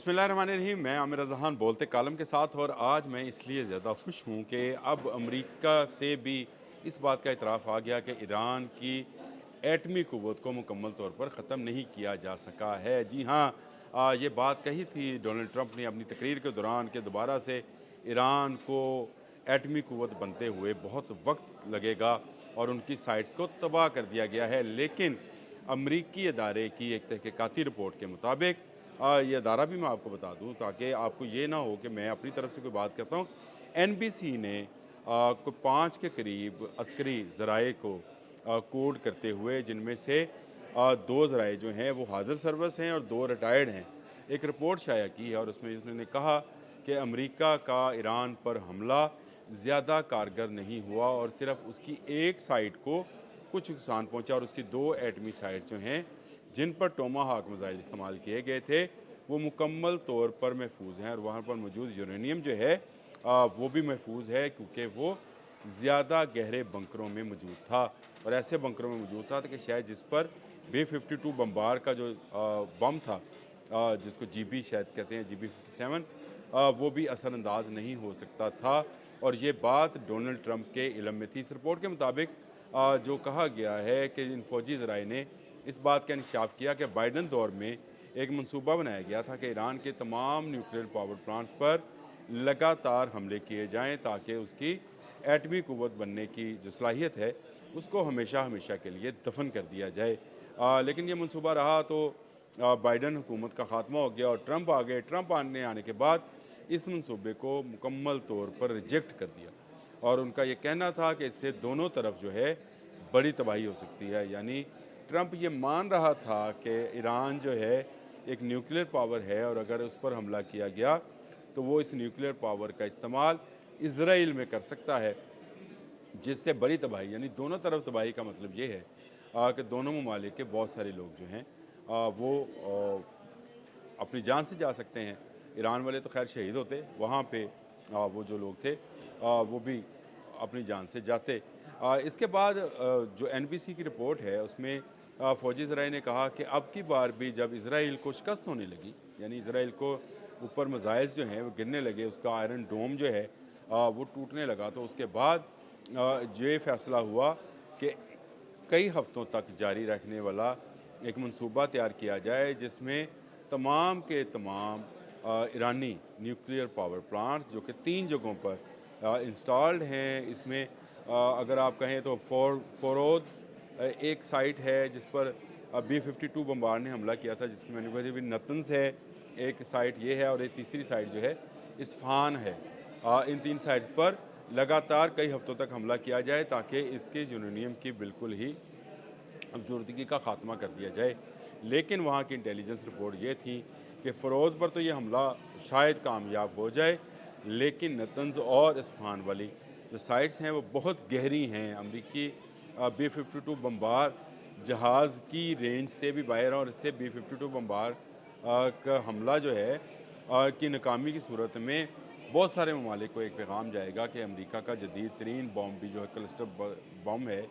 बिस्मिल्लाहिर्रहमानिर्रहीम। मैं आमिर रज़ान बोलते कालम के साथ, और आज मैं इसलिए ज़्यादा खुश हूँ कि अब अमेरिका से भी इस बात का इतराफ़ आ गया कि ईरान की एटमी क़ुव्वत को मुकम्मल तौर पर ख़त्म नहीं किया जा सका है। जी हाँ, ये बात कही थी डोनाल्ड ट्रंप ने अपनी तकरीर के दौरान कि दोबारा से ईरान को एटमी क़ुव्वत बनते हुए बहुत वक्त लगेगा और उनकी साइट्स को तबाह कर दिया गया है। लेकिन अमरीकी अदारे की एक तहक़ीक़ाती रिपोर्ट के मुताबिक, ये अदारा भी मैं आपको बता दूं ताकि आपको ये ना हो कि मैं अपनी तरफ से कोई बात करता हूँ। एनबीसी ने को 5 के करीब अस्करी ज़राए को कोड करते हुए, जिनमें से 2 ज़राए जो हैं वो हाज़िर सर्विस हैं और 2 रिटायर्ड हैं, एक रिपोर्ट शाया की है और उसमें उन्होंने कहा कि अमेरिका का ईरान पर हमला ज़्यादा कारगर नहीं हुआ और सिर्फ उसकी एक साइट को कुछ नुकसान पहुंचा, और उसकी 2 एटमी साइट जो हैं जिन पर टोमाहाक मिसाइल इस्तेमाल किए गए थे वो मुकम्मल तौर पर महफूज हैं, और वहाँ पर मौजूद यूरेनियम जो है वो भी महफूज है, क्योंकि वो ज़्यादा गहरे बंकरों में मौजूद था। और ऐसे बंकरों में मौजूद था कि शायद जिस पर B-52 बम्बार का जो बम था, जिसको GB शायद कहते हैं, GB-57, वो भी असरअंदाज नहीं हो सकता था। और ये बात डोनाल्ड ट्रंप के इल्म में थी। इस रिपोर्ट के मुताबिक जो कहा गया है कि इन फौजी ज़राए ने इस बात का इंकशाफ किया कि बाइडन दौर में एक मंसूबा बनाया गया था कि ईरान के तमाम न्यूक्लियर पावर प्लांट्स पर लगातार हमले किए जाएं ताकि उसकी एटमी क़ुव्वत बनने की जो सलाहियत है उसको हमेशा हमेशा के लिए दफन कर दिया जाए। लेकिन ये मंसूबा रहा तो बाइडन हुकूमत का ख़ात्मा हो गया और ट्रंप आ गए। ट्रंप आने के बाद इस मंसूबे को मुकम्मल तौर पर रिजेक्ट कर दिया, और उनका ये कहना था कि इससे दोनों तरफ जो है बड़ी तबाही हो सकती है। यानी ट्रंप ये मान रहा था कि ईरान जो है एक न्यूक्लियर पावर है, और अगर उस पर हमला किया गया तो वो इस न्यूक्लियर पावर का इस्तेमाल इजराइल में कर सकता है, जिससे बड़ी तबाही, यानी दोनों तरफ तबाही का मतलब ये है कि दोनों ममालिक के बहुत सारे लोग जो हैं वो अपनी जान से जा सकते हैं। ईरान वाले तो खैर शहीद होते, वहाँ पे वो जो लोग थे वो भी अपनी जान से जाते। इसके बाद जो एनबीसी की रिपोर्ट है उसमें फ़ौजी ज़राए ने कहा कि अब की बार भी जब इसराइल को शिकस्त होने लगी, यानी इसराइल को ऊपर मिसाइल्स जो हैं वो गिरने लगे, उसका आयरन डोम जो है वो टूटने लगा, तो उसके बाद ये फ़ैसला हुआ कि कई हफ्तों तक जारी रखने वाला एक मंसूबा तैयार किया जाए जिसमें तमाम के तमाम ईरानी न्यूक्लियर पावर प्लांट्स जो कि 3 जगहों पर इंस्टॉल्ड हैं। इसमें अगर आप कहें तो फोरोद एक साइट है जिस पर B-52 बम्बार ने हमला किया था, जिसकी मैंने भी नतंज है, एक साइट ये है, और एक तीसरी साइट जो है इस्फहान है। इन 3 साइट्स पर लगातार कई हफ्तों तक हमला किया जाए ताकि इसके यूरेनियम की बिल्कुल ही अफसरदगी का ख़ात्मा कर दिया जाए। लेकिन वहाँ की इंटेलिजेंस रिपोर्ट ये थी कि फ़रोज़ पर तो ये हमला शायद कामयाब हो जाए, लेकिन नतंज और इस्फहान वाली जो साइट्स हैं वो बहुत गहरी हैं। अमरीकी B-52 बम्बार जहाज़ की रेंज से भी बाहर हैं, और इससे B-52 बम्बार का हमला जो है की नाकामी की सूरत में बहुत सारे ममालिक को एक पैगाम जाएगा कि अमेरिका का जदीद तरीन बम भी जो है क्लस्टर बम है,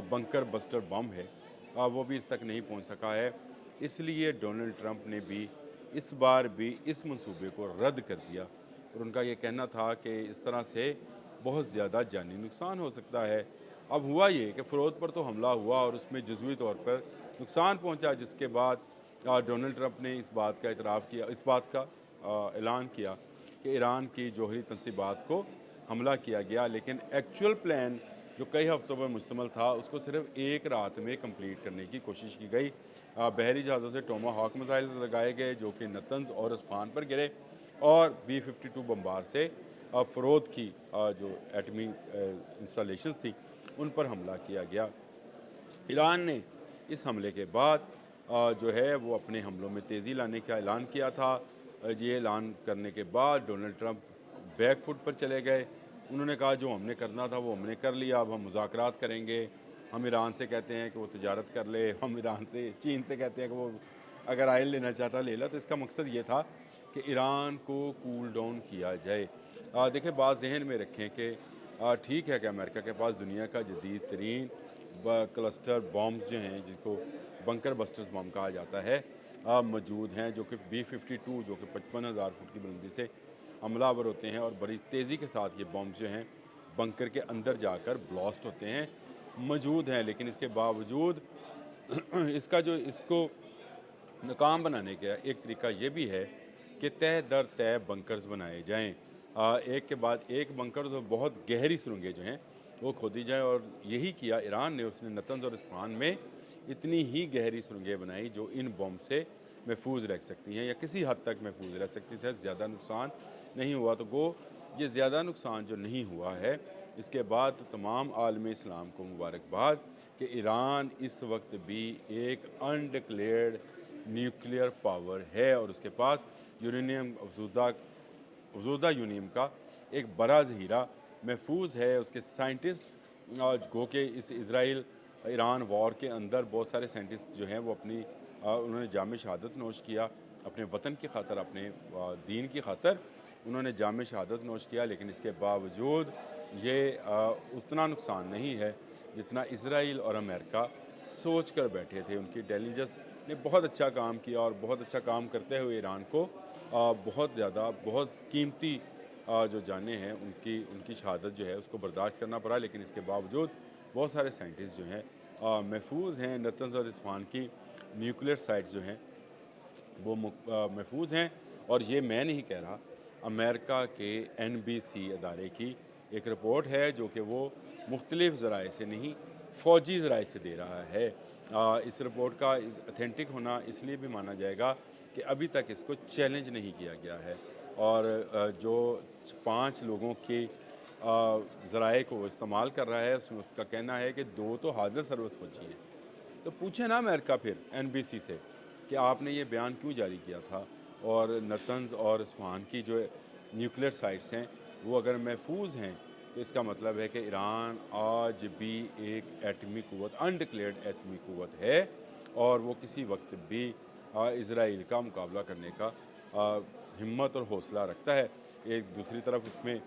बंकर बस्टर बम है, वो भी इस तक नहीं पहुंच सका है। इसलिए डोनाल्ड ट्रंप ने भी इस बार भी इस मंसूबे को रद्द कर दिया, और उनका ये कहना था कि इस तरह से बहुत ज़्यादा जानी नुकसान हो सकता है। अब हुआ ये कि फ़रोद पर तो हमला हुआ और उसमें जज़वी तौर पर नुकसान पहुंचा, जिसके बाद डोनाल्ड ट्रंप ने इस बात का इतराफ़ किया, इस बात का ऐलान किया कि ईरान की जौहरी तनसीबात को हमला किया गया। लेकिन एक्चुअल प्लान जो कई हफ्तों पर मुश्तमिल था उसको सिर्फ एक रात में कंप्लीट करने की कोशिश की गई। बहरी जहाज़ों से टोमाहॉक मिसाइल लगाए गए जो कि नतंज और इस्फहान पर गिरे, और B-52 बम्बार से फ़रोद की जो एटमी इंस्टॉलेशंस थी उन पर हमला किया गया। ईरान ने इस हमले के बाद जो है वो अपने हमलों में तेज़ी लाने का ऐलान किया था। ये ऐलान करने के बाद डोनाल्ड ट्रंप बैक फुट पर चले गए। उन्होंने कहा जो हमने करना था वो हमने कर लिया, अब हम मुज़ाकरात करेंगे। हम ईरान से कहते हैं कि वो तिजारत कर ले, हम ईरान से चीन से कहते हैं कि वो अगर आयल लेना चाहता ले ला। तो इसका मकसद ये था कि ईरान को कूल डाउन किया जाए। देखिए, बात जहन में रखें कि ठीक है कि अमेरिका के पास दुनिया का जदीद तरीन क्लस्टर बॉम्ब्स जो हैं जिसको बंकर बस्टर्स बम कहा जाता है, मौजूद हैं, जो कि B-52 जो कि 55,000 फुट की बुलंदी से हमलावर होते हैं और बड़ी तेज़ी के साथ ये बॉम्ब जो हैं बंकर के अंदर जाकर ब्लास्ट होते हैं, मौजूद हैं। लेकिन इसके बावजूद इसका जो इसको नाकाम बनाने का एक तरीका ये भी है कि तय दर तय बंकर्स बनाए जाएं, एक के बाद एक बंकर्स और बहुत गहरी सुरंगें जो हैं वो खोदी जाएं। और यही किया ईरान ने, उसने नतंज और इस्फहान में इतनी ही गहरी सुरंगें बनाई जो इन बम से महफूज रह सकती हैं या किसी हद तक महफूज रह सकती थी, ज़्यादा नुकसान नहीं हुआ। तो गो ये ज़्यादा नुकसान जो नहीं हुआ है, इसके बाद तो तमाम आलम इस्लाम को मुबारकबाद कि ईरान इस वक्त भी एक अनडिक्लेयर्ड न्यूक्लियर पावर है और उसके पास यूरेनियम अफजूदा यूरेनियम का एक बड़ा ज़हीरा महफूज है। उसके साइंटिस्ट गो के इस इसराइल ईरान वॉर के अंदर बहुत सारे साइंटिस्ट जो हैं वो अपनी उन्होंने जाम शहादत नोश किया अपने वतन की खातर, अपने दीन की खातर उन्होंने जाम शहादत नोश किया। लेकिन इसके बावजूद ये उतना नुकसान नहीं है जितना इसराइल और अमेरिका सोच कर बैठे थे। उनकी इंटेलिजेंस ने बहुत अच्छा काम किया और बहुत अच्छा काम करते हुए ईरान को बहुत ज़्यादा बहुत कीमती जो जाने हैं उनकी उनकी शहादत जो है उसको बर्दाश्त करना पड़ा। लेकिन इसके बावजूद बहुत सारे साइंटिस्ट जो हैं महफूज हैं। नतंज और इस्फहान की न्यूक्लियर साइट्स जो हैं वो महफूज हैं। और ये मैं नहीं कह रहा, अमेरिका के NBC अदारे की एक रिपोर्ट है जो कि वो मुख्तलिफ़ ज़राए से नहीं फ़ौजी ज़राए से दे रहा है। इस रिपोर्ट का अथेंटिक होना इसलिए भी माना जाएगा कि अभी तक इसको चैलेंज नहीं किया गया है और जो 5 लोगों के ज़राए को इस्तेमाल कर रहा है उसमें उसका कहना है कि 2 तो हाजिर सर्विस फ़ौजी हैं। तो पूछे ना अमेरिका फिर NBC से कि आपने ये बयान क्यों जारी किया था और नतंज और इस्फहान की जो न्यूक्लियर साइट्स हैं वो अगर महफूज हैं तो इसका मतलब है कि ईरान आज भी एक एटमी क़ुव्वत, अनडिक्लेयर्ड एटमी क़ुव्वत है और वो किसी वक्त भी इसराइल का मुकाबला करने का हिम्मत और हौसला रखता है। एक दूसरी तरफ इसमें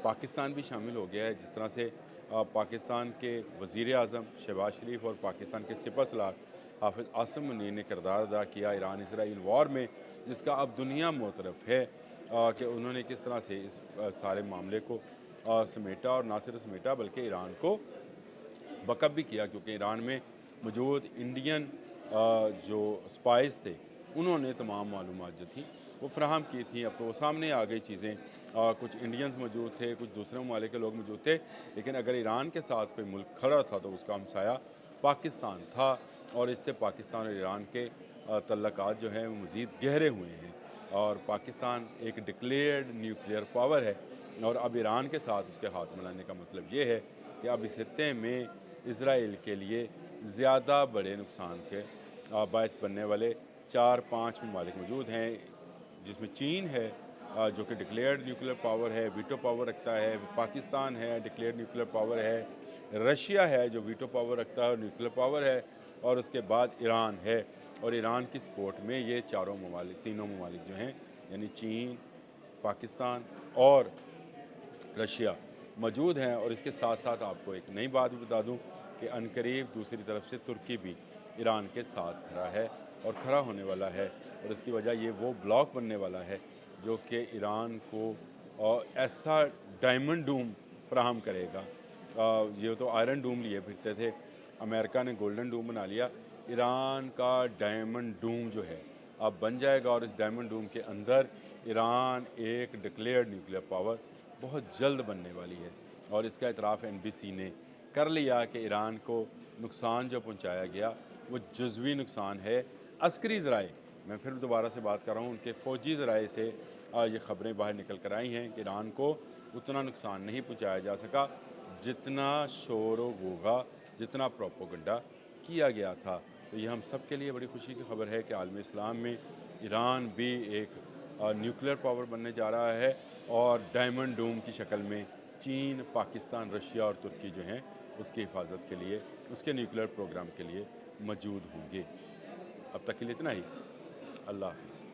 पाकिस्तान भी शामिल हो गया है। जिस तरह से पाकिस्तान के वज़ीर आज़म शहबाज शरीफ और पाकिस्तान के सिपह सलार हाफिज़ आसिम मुनीर ने किरदार अदा किया ईरान इसराइल वॉर में, जिसका अब दुनिया मुतरफ़ है कि उन्होंने किस तरह से इस सारे मामले को समेटा और ना सिर्फ समेटा बल्कि ईरान को बकअप भी किया। क्योंकि ईरान में मौजूद इंडियन जो स्पाइस थे उन्होंने तमाम मालूमात जो थी वो फ़राहम की थी। अब तो वो सामने आ गई चीज़ें, कुछ इंडियंस मौजूद थे, कुछ दूसरे ममालिक के लोग मौजूद थे। लेकिन अगर ईरान के साथ कोई मुल्क खड़ा था तो उसका हमसाया पाकिस्तान था और इससे पाकिस्तान और ईरान के तल्लुकात जो हैं वो मज़ीद गहरे हुए हैं। और पाकिस्तान एक डिक्लेयर्ड न्यूक्लियर पावर है और अब ईरान के साथ उसके हाथ मिलाने का मतलब ये है कि अब इस खित्ते में इसराइल के लिए ज़्यादा बड़े नुकसान के बायस बनने वाले 4-5 ममालिक मौजूद हैं, जिसमें चीन है जो कि डिक्लेयर्ड न्यूक्लियर पावर है, वीटो पावर रखता है, पाकिस्तान है डिक्लेयर्ड न्यूक्लियर पावर है, रशिया है जो वीटो पावर रखता है और न्यूक्लियर पावर है, और उसके बाद ईरान है। और ईरान की सपोर्ट में ये तीनों ममालिक जो हैं यानी चीन, पाकिस्तान और रशिया मौजूद हैं। और इसके साथ साथ आपको एक नई बात भी बता दूं कि अनकरीब दूसरी तरफ से तुर्की भी ईरान के साथ खड़ा है और खड़ा होने वाला है। और इसकी वजह ये वो ब्लॉक बनने वाला है जो कि ईरान को ऐसा डायमंड डूम फराहम करेगा। ये तो आयरन डूम लिए फिरते थे, अमेरिका ने गोल्डन डूम बना लिया। ईरान का डायमंड डूम जो है अब बन जाएगा और इस डायमंड डूम के अंदर ईरान एक डिक्लेयर्ड न्यूक्लियर पावर बहुत जल्द बनने वाली है। और इसका इतराफ़ NBC ने कर लिया कि ईरान को नुकसान जो पहुंचाया गया वो जुज़वी नुकसान है। अस्करी ज़राए, मैं फिर दोबारा से बात कर रहा हूँ, उनके फ़ौजी ज़राए से ये ख़बरें बाहर निकल कर आई हैं कि ईरान को उतना नुकसान नहीं पहुंचाया जा सका जितना शोर व गुगा, जितना प्रोपोगंडा किया गया था। तो ये हम सब के लिए बड़ी खुशी की खबर है कि आलम इस्लाम में ईरान भी एक न्यूक्लियर पावर बनने जा रहा है और डायमंड डूम की शक्ल में चीन, पाकिस्तान, रशिया और तुर्की जो हैं उसकी हिफाजत के लिए, उसके न्यूक्लियर प्रोग्राम के लिए मौजूद होंगे। अब तक के लिए इतना ही। अल्लाह हाफ़िज़।